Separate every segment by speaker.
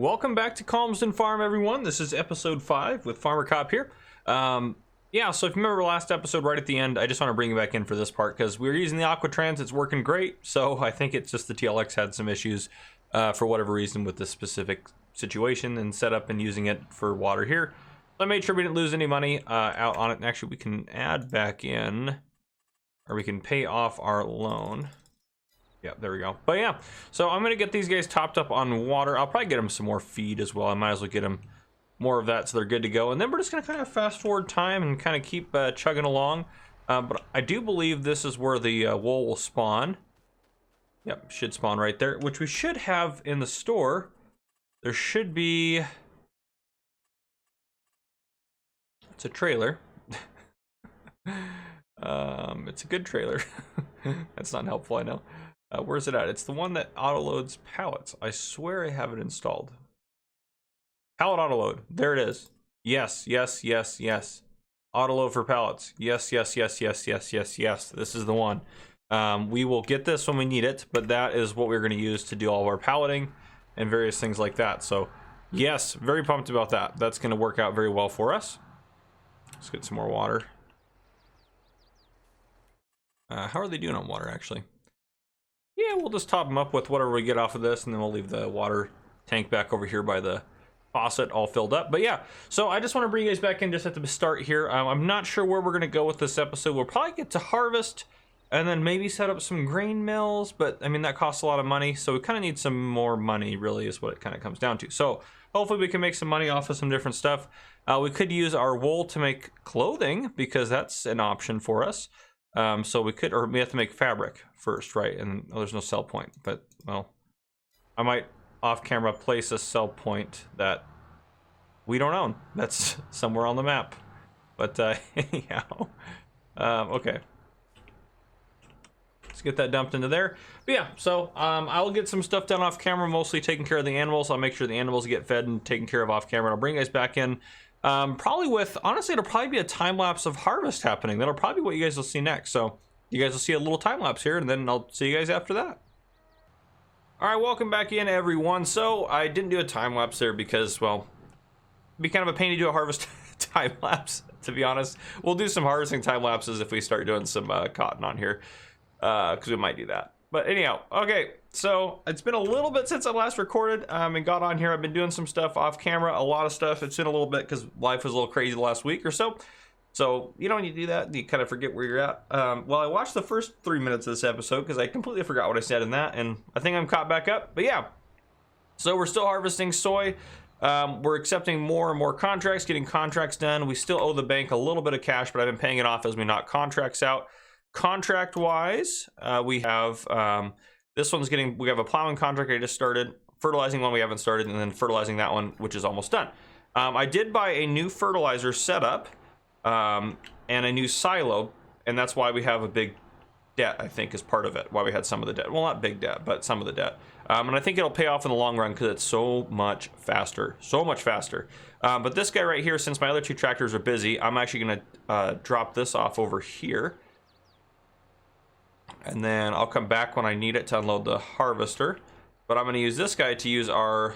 Speaker 1: welcome back to Calmsden Farm, everyone. This is episode 5 with Farmer Cop here. Yeah, so if you remember last episode right at the end, I just want to bring you back in for this part because we were using the Aquatrans. It's working great, so I think it's just the TLX had some issues for whatever reason with this specific situation and setup and using it for water here. So I made sure we didn't lose any money out on it, and actually we can add back in, or we can pay off our loan. Yeah, there we go. But yeah, so I'm gonna get these guys topped up on water. I'll probably get them some more feed as well. I might as well get them more of that so they're good to go. And then we're just gonna kind of fast forward time and kind of keep chugging along. But I do believe this is where the wool will spawn. Yep, should spawn right there, which we should have in the store. There should be... It's a trailer. It's a good trailer. That's not helpful, I know. Where's it at? It's the one that auto-loads pallets. I swear I have it installed. Pallet auto-load. There it is. Yes, yes, yes, yes. Auto-load for pallets. Yes, yes, yes, yes, yes, yes, yes. This is the one. We will get this when we need it, but that is what we're going to use to do all of our palleting and various things like that. So, yes, very pumped about that. That's going to work out very well for us. Let's get some more water. How are they doing on water, actually? Yeah, we'll just top them up with whatever we get off of this, and then we'll leave the water tank back over here by the faucet all filled up. But yeah, so I just want to bring you guys back in just at the start here. I'm not sure where we're going to go with this episode. We'll probably get to harvest and then maybe set up some grain mills, but I mean, that costs a lot of money, so we kind of need some more money, really, is what it kind of comes down to. So hopefully we can make some money off of some different stuff. We could use our wool to make clothing, because that's an option for us. So we could, or we have to make fabric first, right? And there's no sell point, but well, I might off camera place a sell point that we don't own. That's somewhere on the map. But anyhow, okay. Let's get that dumped into there. But yeah, so I'll get some stuff done off camera, mostly taking care of the animals. I'll make sure the animals get fed and taken care of off camera. I'll bring you guys back in. Probably with, honestly, it'll probably be a time lapse of harvest happening. That'll probably be what you guys will see next. So you guys will see a little time lapse here, and then I'll see you guys after that. All right, welcome back in, everyone. So I didn't do a time lapse there because, well, it'd be kind of a pain to do a harvest time lapse, to be honest. We'll do some harvesting time lapses if we start doing some cotton on here, because we might do that. But anyhow, okay, so it's been a little bit since I last recorded and got on here. I've been doing some stuff off camera, a lot of stuff. It's been a little bit because life was a little crazy the last week or so. So you know when you do that, you kind of forget where you're at. Well, I watched the first 3 minutes of this episode because I completely forgot what I said in that, and I think I'm caught back up. But yeah, so we're still harvesting soy. We're accepting more and more contracts, getting contracts done. We still owe the bank a little bit of cash, but I've been paying it off as we knock contracts out. Contract wise, we have this one's getting, we have a plowing contract I just started, fertilizing one we haven't started, and then fertilizing that one, which is almost done. I did buy a new fertilizer setup and a new silo, and that's why we have a big debt, I think, is part of it, why we had some of the debt. Well, not big debt, but some of the debt. And I think it'll pay off in the long run because it's so much faster, so much faster. But this guy right here, since my other two tractors are busy, I'm actually going to drop this off over here. And then I'll come back when I need it to unload the harvester. But I'm going to use this guy to use our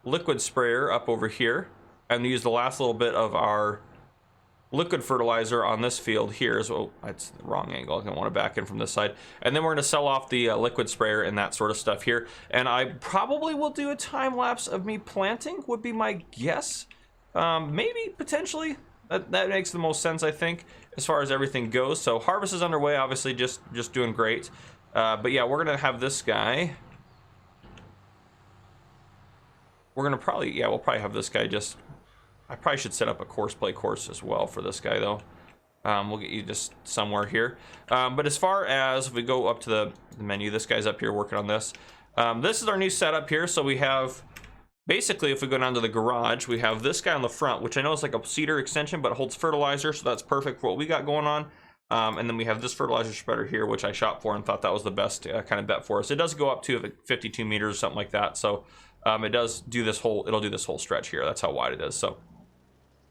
Speaker 1: liquid sprayer up over here. And use the last little bit of our liquid fertilizer on this field here. So that's the wrong angle. I don't want to back in from this side. And then we're going to sell off the liquid sprayer and that sort of stuff here. And I probably will do a time lapse of me planting, would be my guess. Maybe, potentially. That makes the most sense, I think, as far as everything goes. So harvest is underway, obviously, just doing great. But yeah, we're gonna have this guy. We're gonna probably, yeah, we'll probably have this guy just. I probably should set up a play course as well for this guy, though. We'll get you just somewhere here. But as far as if we go up to the menu, this guy's up here working on this. This is our new setup here. So we have. Basically, if we go down to the garage, we have this guy on the front, which I know is like a cedar extension, but it holds fertilizer, so that's perfect for what we got going on. And then we have this fertilizer spreader here, which I shot for and thought that was the best kind of bet for us. It does go up to 52 meters or something like that, so it does do this whole, it'll do this whole stretch here. That's how wide it is. So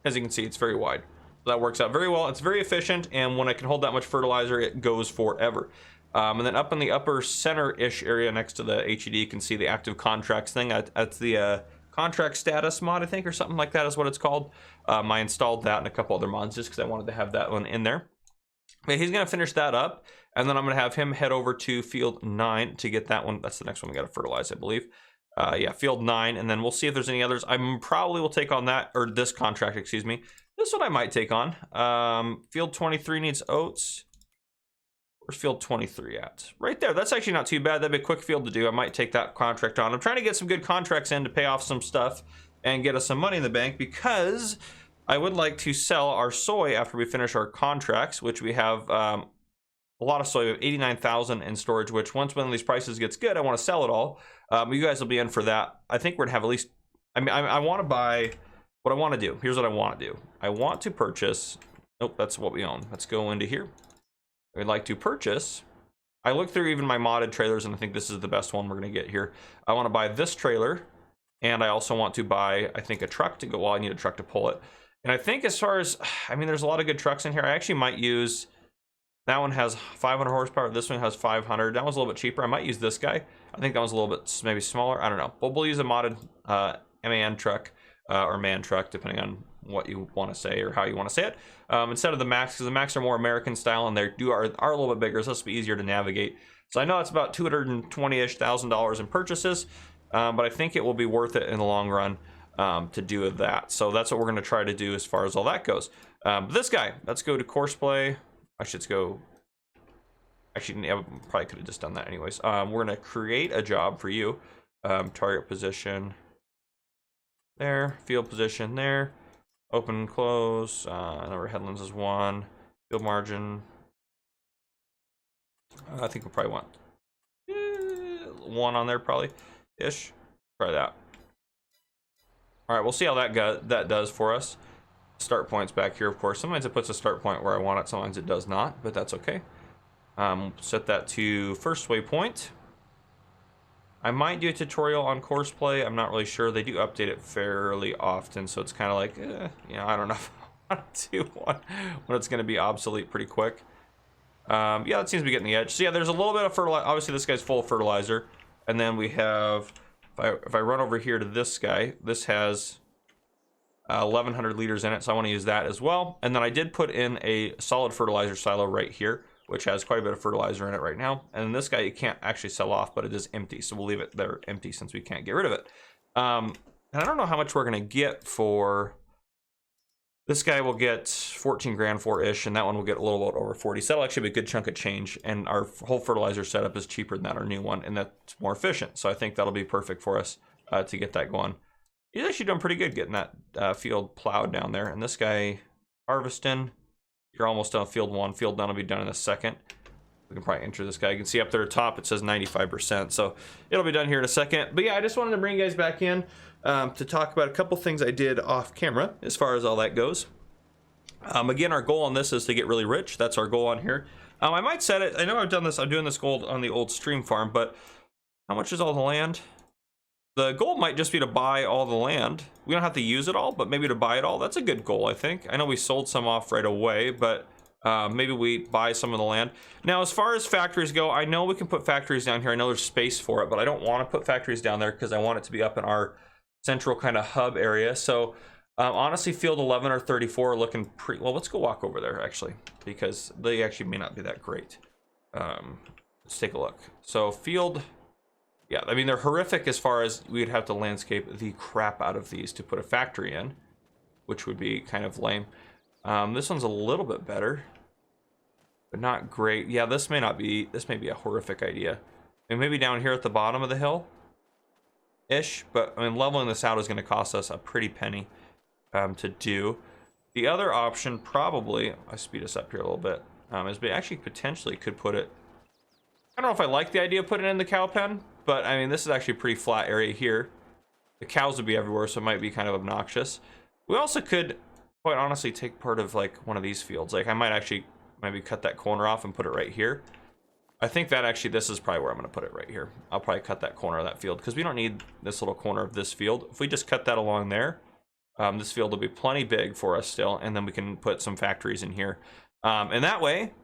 Speaker 1: as you can see, it's very wide. So that works out very well. It's very efficient, and when I can hold that much fertilizer, it goes forever. And then up in the upper center-ish area next to the HED, you can see the active contracts thing. That's the contract status mod, I think, or something like that is what it's called. I installed that and a couple other mods just because I wanted to have that one in there. But he's going to finish that up, and then I'm going to have him head over to field 9 to get that one. That's the next one we got to fertilize, I believe. Yeah, field 9, and then we'll see if there's any others. I probably will take on that, or this contract, excuse me. This one I might take on. Field 23 needs oats. Where's field 23 at? Right there. That's actually not too bad. That'd be a quick field to do. I might take that contract on. I'm trying to get some good contracts in to pay off some stuff and get us some money in the bank, because I would like to sell our soy after we finish our contracts, which we have a lot of soy. We have 89,000 in storage, which once one of these prices gets good, I want to sell it all. You guys will be in for that. I think we're going to have at least, I want to buy, what I want to do. Here's what I want to do. I want to purchase, nope, that's what we own. Let's go into here. I'd like to purchase. I looked through even my modded trailers, and I think this is the best one we're going to get here. I want to buy this trailer, and I also want to buy, I think, a truck to go. Well, I need a truck to pull it. And I think as far as, there's a lot of good trucks in here. I actually might use, that one has 500 horsepower. This one has 500. That one's a little bit cheaper. I might use this guy. I think that one's a little bit maybe smaller. I don't know. But we'll use a modded MAN truck or man truck, depending on what you want to say or how you want to say it, instead of the Max, because the Max are more American style and they are a little bit bigger, so this will be easier to navigate. So I know it's about $220,000 in purchases, but I think it will be worth it in the long run to do that. So that's what we're going to try to do as far as all that goes. This guy, let's go to course play. Actually, yeah, probably could have just done that anyways. We're going to create a job for you. Target position there, field position there. Open, close, number of headlands is 1. Field margin. I think we'll probably want 1 on there, probably ish. Try that. All right, we'll see how that does for us. Start point's back here, of course. Sometimes it puts a start point where I want it, sometimes it does not, but that's okay. Set that to first waypoint. I might do a tutorial on course play. I'm not really sure. They do update it fairly often, so it's kind of like, I don't know if I want to do one when it's going to be obsolete pretty quick. Yeah, that seems to be getting the edge. So yeah, there's a little bit of fertilizer. Obviously, this guy's full of fertilizer. And then we have, if I run over here to this guy, this has 1,100 liters in it, so I want to use that as well. And then I did put in a solid fertilizer silo right here, which has quite a bit of fertilizer in it right now. And this guy you can't actually sell off, but it is empty, so we'll leave it there empty since we can't get rid of it. And I don't know how much we're gonna get for this guy. Will get 14 grand for ish, and that one will get a little bit over 40. So that'll actually be a good chunk of change. And our whole fertilizer setup is cheaper than that, our new one, and that's more efficient. So I think that'll be perfect for us to get that going. He's actually doing pretty good getting that field plowed down there. And this guy harvesting. You're almost done field 1. Field 9 will be done in a second. We can probably enter this guy. You can see up there at the top, it says 95%. So it'll be done here in a second. But yeah, I just wanted to bring you guys back in to talk about a couple things I did off camera as far as all that goes. Again, our goal on this is to get really rich. That's our goal on here. I might set it. I know I've done this. I'm doing this goal on the old stream farm, but how much is all the land? The goal might just be to buy all the land. We don't have to use it all, but maybe to buy it all. That's a good goal, I think. I know we sold some off right away, but maybe we buy some of the land. Now, as far as factories go, I know we can put factories down here. I know there's space for it, but I don't want to put factories down there because I want it to be up in our central kind of hub area. So honestly, field 11 or 34 are looking pretty well. Let's go walk over there actually, because they actually may not be that great. Let's take a look. So field, yeah, I mean, they're horrific as far as we'd have to landscape the crap out of these to put a factory in, which would be kind of lame. This one's a little bit better, but not great. Yeah, this may be a horrific idea. And maybe down here at the bottom of the hill ish, but I mean, leveling this out is going to cost us a pretty penny to do. The other option, probably, I speed us up here a little bit, is we actually potentially could put it, I don't know if I like the idea of putting it in the cow pen, but I mean, this is actually a pretty flat area here. The cows would be everywhere, so it might be kind of obnoxious. We also could, quite honestly, take part of like one of these fields. Like I might actually maybe cut that corner off and put it right here. I think that actually, this is probably where I'm going to put it right here. I'll probably cut that corner of that field because we don't need this little corner of this field. If we just cut that along there, this field will be plenty big for us still, and then we can put some factories in here. And that way,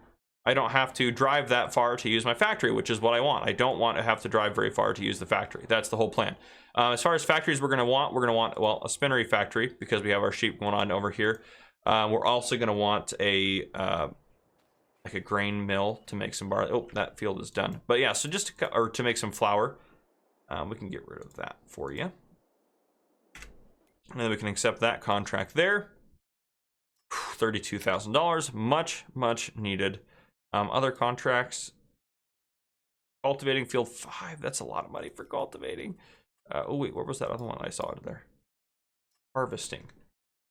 Speaker 1: I don't have to drive that far to use my factory, which is what I want. I don't want to have to drive very far to use the factory. That's the whole plan. As far as factories we're going to want, well, a spinnery factory, because we have our sheep going on over here. We're also going to want a like a grain mill to make some barley. Oh, that field is done. But yeah, so just to make some flour. We can get rid of that for you. And then we can accept that contract there. $32,000, much needed. Other contracts. Cultivating field 5, that's a lot of money for cultivating. Oh wait, what was that other one I saw it there? Harvesting.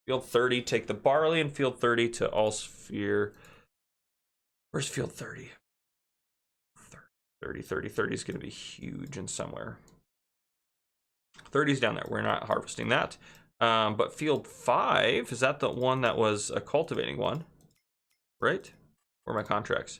Speaker 1: Field 30, take the barley, and field 30 to Allsphere. Where's field 30? 30 is going to be huge in somewhere. 30's down there. We're not harvesting that. But field 5, is that the one that was a cultivating one? Right? Where are my contracts?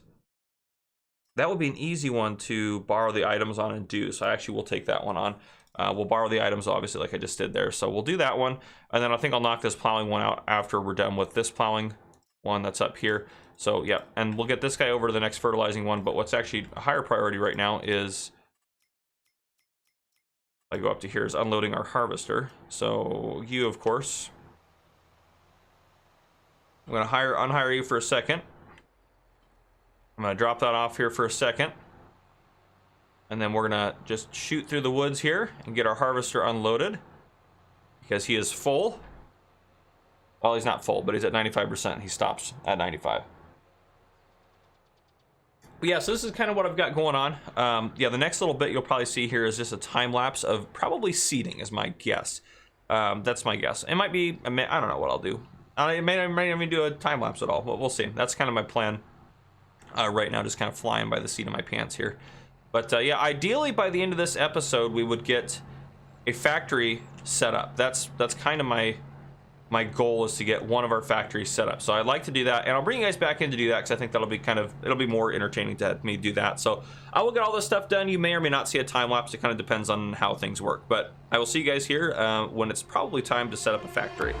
Speaker 1: That would be an easy one to borrow the items on and do. So I actually will take that one on. We'll borrow the items, obviously, like I just did there. So we'll do that one. And then I think I'll knock this plowing one out after we're done with this plowing one that's up here. So, yeah. And we'll get this guy over to the next fertilizing one. But what's actually a higher priority right now is... I go up to here is unloading our harvester. So you, of course, I'm going to unhire you for a second. I'm going to drop that off here for a second. And then we're going to just shoot through the woods here and get our harvester unloaded because he is full. Well, he's not full, but he's at 95%. He stops at 95. But yeah, so this is kind of what I've got going on. Yeah, the next little bit you'll probably see here is just a time lapse of probably seeding is my guess. That's my guess. It might be, I don't know what I'll do. I may even do a time lapse at all, but we'll see. That's kind of my plan right now, just kind of flying by the seat of my pants here. But yeah, ideally by the end of this episode, we would get a factory set up. That's kind of my goal is to get one of our factories set up. So I'd like to do that, and I'll bring you guys back in to do that because I think that'll be it'll be more entertaining to have me do that. So I will get all this stuff done. You may or may not see a time lapse. It kind of depends on how things work, but I will see you guys here when it's probably time to set up a factory.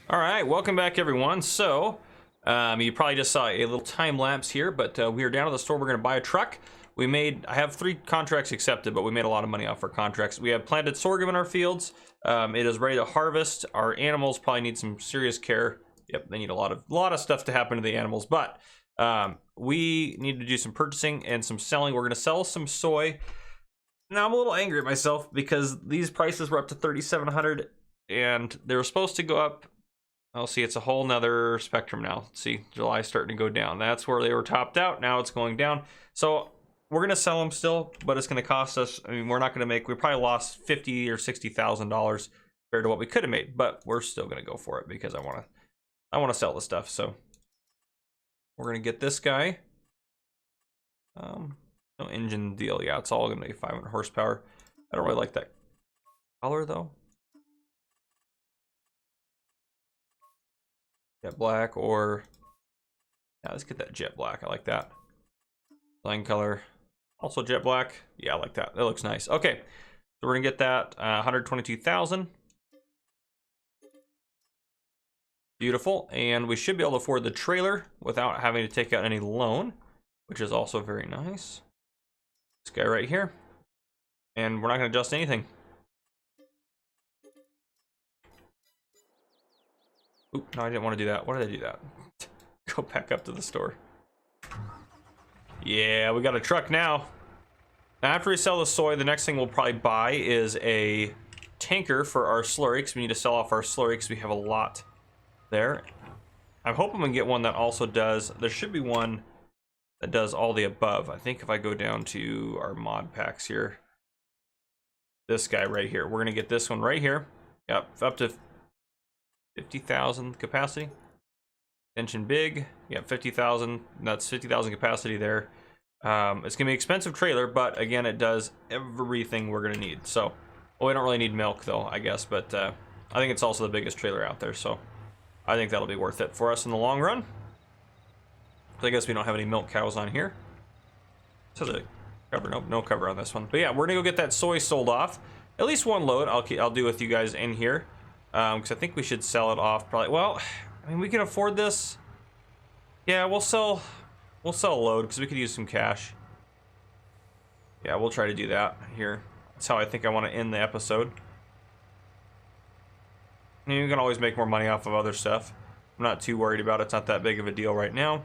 Speaker 1: All right, welcome back everyone. So you probably just saw a little time lapse here, but we are down at the store. We're going to buy a truck. I have 3 contracts accepted, but we made a lot of money off our contracts. We have planted sorghum in our fields. It is ready to harvest. Our animals probably need some serious care. Yep, they need a lot of stuff to happen to the animals, but we need to do some purchasing and some selling. We're going to sell some soy. Now I'm a little angry at myself because these prices were up to 3,700 and they were supposed to go up. I'll see, it's a whole nother spectrum now. See, July's starting to go down. That's where they were topped out. Now it's going down. So we're going to sell them still, but it's going to cost us. I mean, we're not going to make, we probably lost $50,000 or $60,000 compared to what we could have made, but we're still going to go for it because I want to sell the stuff. So we're going to get this guy. No engine deal. Yeah, it's all going to be 500 horsepower. I don't really like that color though. Jet black, or yeah, let's get that jet black. I like that. Plain color, also jet black. Yeah, I like that. That looks nice. Okay, so we're gonna get that 122,000. Beautiful, and we should be able to afford the trailer without having to take out any loan, which is also very nice. This guy right here, and we're not gonna adjust anything. Oop, no, I didn't want to do that. Why did I do that? Go back up to the store. Yeah, we got a truck now. Now, after we sell the soy, the next thing we'll probably buy is a tanker for our slurry, because we need to sell off our slurry because we have a lot there. I'm hoping we can get one that also does, there should be one that does all the above. I think if I go down to our mod packs here, this guy right here, we're going to get this one right here. Yep, up to 50,000 capacity. Engine big. Yeah, 50,000. That's 50,000 capacity there. It's gonna be an expensive trailer, but again, it does everything we're gonna need. So, well, we don't really need milk though, I guess, but I think it's also the biggest trailer out there. So, I think that'll be worth it for us in the long run. I guess we don't have any milk cows on here. So the cover, nope, no cover on this one. But yeah, we're gonna go get that soy sold off. At least one load. I'll do with you guys in here. Because I think we should sell it off probably. Well, I mean, we can afford this. Yeah, we'll sell a load because we could use some cash. Yeah, we'll try to do that here. That's how I think I want to end the episode. I mean, you can always make more money off of other stuff. I'm not too worried about it. It's not that big of a deal right now.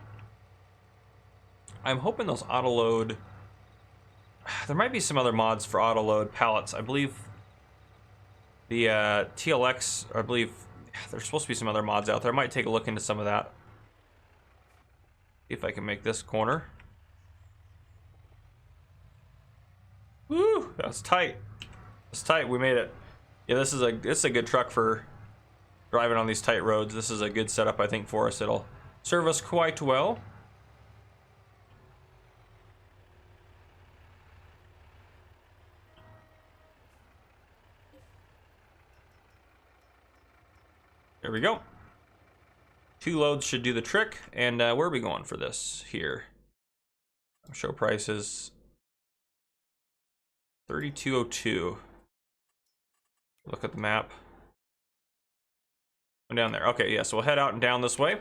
Speaker 1: I'm hoping those auto load. There might be some other mods for auto load pallets. I believe the TLX, I believe there's supposed to be some other mods out there. I might take a look into some of that. See if I can make this corner. Woo, that's tight. It's tight. We made it. Yeah, this is a good truck for driving on these tight roads. This is a good setup, I think, for us. It'll serve us quite well. There we go. 2 loads should do the trick. And where are we going for this here? Show prices. 3202. Look at the map. I'm down there. Okay, yeah, so we'll head out and down this way.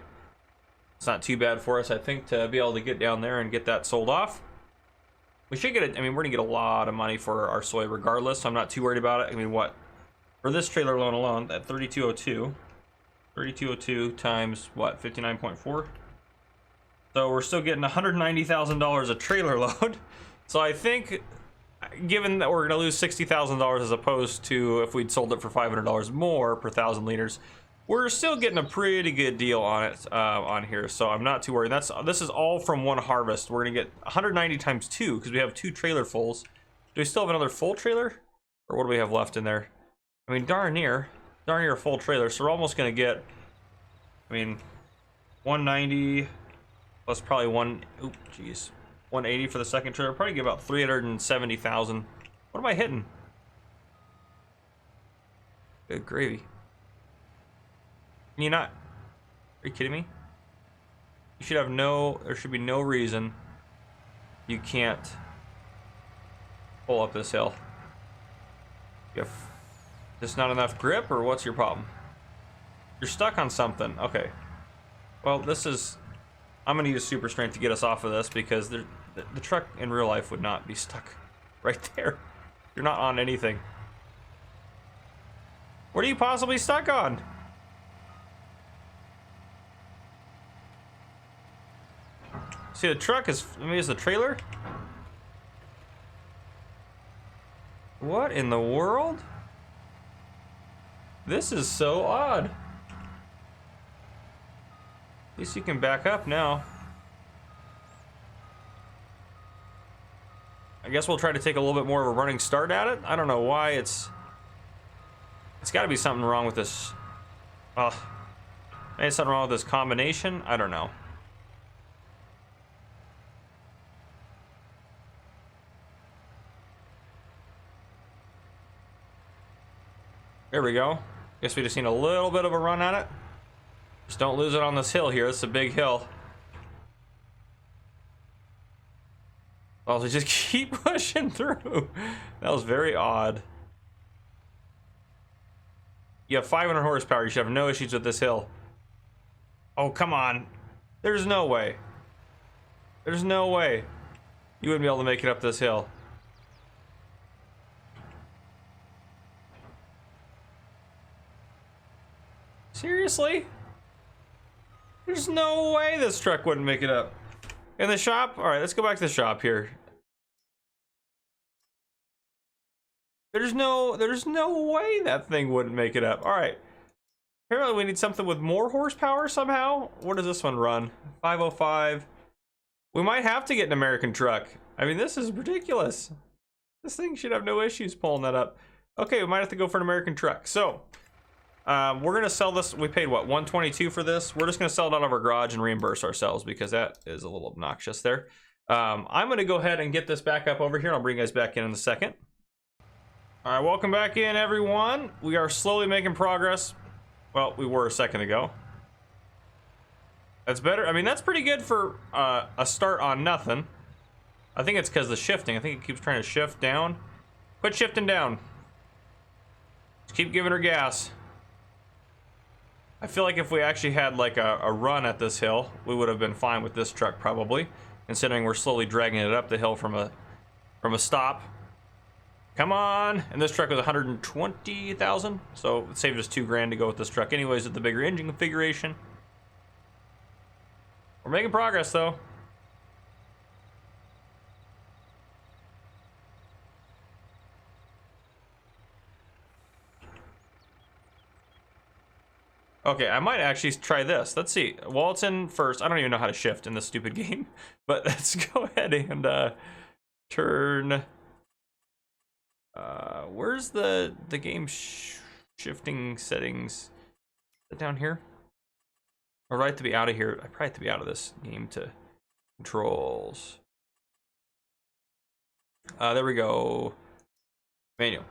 Speaker 1: It's not too bad for us, I think, to be able to get down there and get that sold off. We should get it. I mean, we're gonna get a lot of money for our soy regardless, so I'm not too worried about it. I mean, what? For this trailer alone, that 3202. 3202 times what, 59.4? So we're still getting $190,000 a trailer load. So I think, given that we're gonna lose $60,000 as opposed to if we'd sold it for $500 more per 1,000 liters, we're still getting a pretty good deal on it on here. So I'm not too worried. This is all from one harvest. We're gonna get 190 times 2 because we have 2 trailer fulls. Do we still have another full trailer, or what do we have left in there? I mean, darn near a full trailer, so we're almost gonna get, I mean, 190 plus probably 180 for the second trailer. Probably get about 370,000. What am I hitting? Good gravy. Can you not? Are you kidding me? You should have there should be no reason you can't pull up this hill. You have just not enough grip, or what's your problem? You're stuck on something. Okay. Well, this is... I'm going to use super strength to get us off of this because the truck in real life would not be stuck right there. You're not on anything. What are you possibly stuck on? See, the truck is... Maybe it's the trailer? What in the world? This is so odd. At least you can back up now. I guess we'll try to take a little bit more of a running start at it. I don't know why it's got to be something wrong with this. Maybe something wrong with this combination. I don't know. There we go. Guess we just need a little bit of a run at it. Just don't lose it on this hill here. It's a big hill. Also, just keep pushing through. That was very odd. You have 500 horsepower. You should have no issues with this hill. Oh, come on. There's no way. There's no way you wouldn't be able to make it up this hill. Seriously? There's no way this truck wouldn't make it up. In the shop? All right, let's go back to the shop here. There's no way that thing wouldn't make it up. All right. Apparently we need something with more horsepower somehow. What does this one run? 505. We might have to get an American truck. I mean, this is ridiculous. This thing should have no issues pulling that up. Okay, we might have to go for an American truck. So, we're gonna sell this. We paid what, 122 for this? We're just gonna sell it out of our garage and reimburse ourselves because that is a little obnoxious there. I'm gonna go ahead and get this back up over here and I'll bring you guys back in a second. All right, welcome back in, everyone. We are slowly making progress. Well, we were a second ago. That's better. I mean, that's pretty good for a start on nothing. I think it's because the shifting. I think it keeps trying to shift down. Quit shifting down. Just keep giving her gas. I feel like if we actually had like a run at this hill, we would have been fine with this truck probably, considering we're slowly dragging it up the hill from a stop. Come on. And this truck was 120,000, so it saved us $2 grand to go with this truck anyways with the bigger engine configuration. We're making progress though. Okay, I might actually try this. Let's see. While it's in first, I don't even know how to shift in this stupid game, but let's go ahead and turn. Where's the game shifting settings? Is it down here? Or do I have to be out of here? I probably have to be out of this game to controls. There we go. Manual.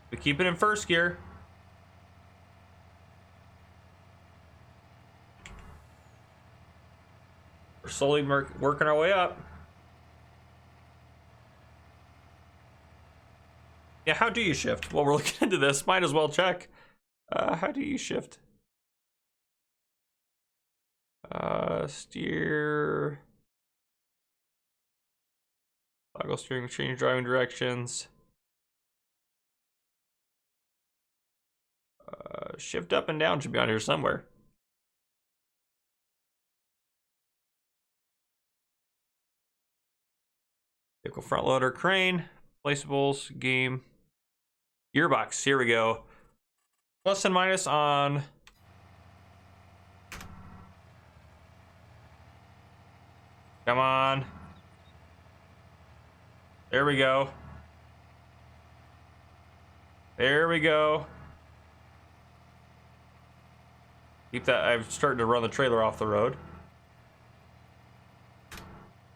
Speaker 1: We keep it in first gear. We're slowly working our way up. Yeah, how do you shift? Well, we're looking into this. Might as well check. How do you shift? Steer. Toggle steering, change driving directions. Shift up and down should be on here somewhere. Vehicle front loader, crane, placeables, game, gearbox. Here we go. Plus and minus on. Come on. There we go. There we go. Keep that. I'm starting to run the trailer off the road.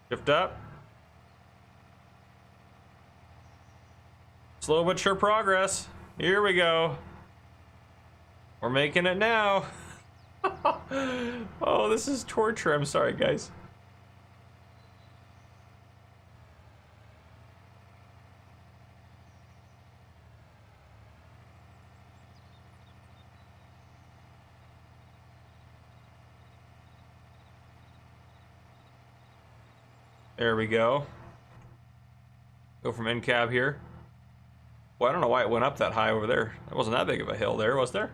Speaker 1: Shift up. Slow but sure progress. Here we go. We're making it now. Oh, this is torture. I'm sorry, guys. There we go. Go from end cab here. Well, I don't know why it went up that high over there. It wasn't that big of a hill there, was there?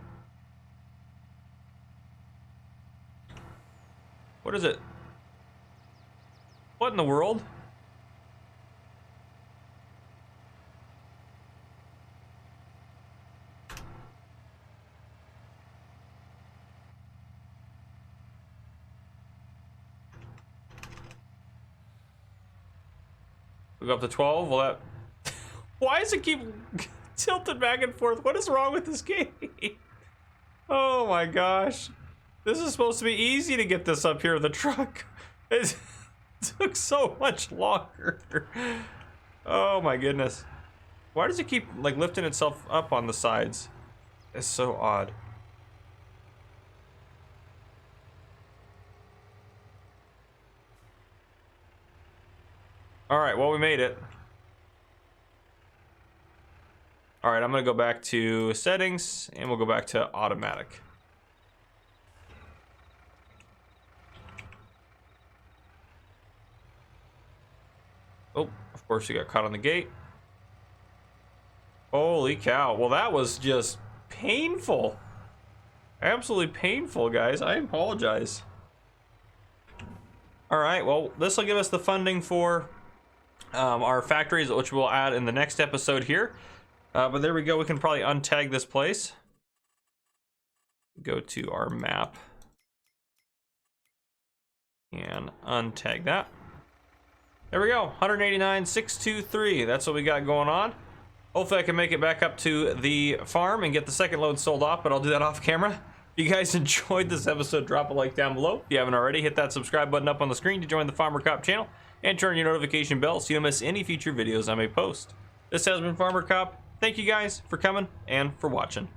Speaker 1: What is it? What in the world? We go up to 12. Well, that... Why does it keep tilted back and forth? What is wrong with this game? Oh my gosh. This is supposed to be easy to get this up here with the truck. It took so much longer. Oh my goodness. Why does it keep like lifting itself up on the sides? It's so odd. All right, well, we made it. All right, I'm gonna go back to settings and we'll go back to automatic. Oh, of course you got caught on the gate. Holy cow. Well, that was just painful. Absolutely painful, guys. I apologize. All right, well, this will give us the funding for our factories, which we'll add in the next episode here. But there we go. We can probably untag this place. Go to our map and untag that. There we go. 189,623. That's what we got going on. Hopefully I can make it back up to the farm and get the second load sold off, but I'll do that off camera. If you guys enjoyed this episode, drop a like down below. If you haven't already, hit that subscribe button up on the screen to join the Farmer Cop channel and turn your notification bell so you don't miss any future videos I may post. This has been Farmer Cop. Thank you guys for coming and for watching.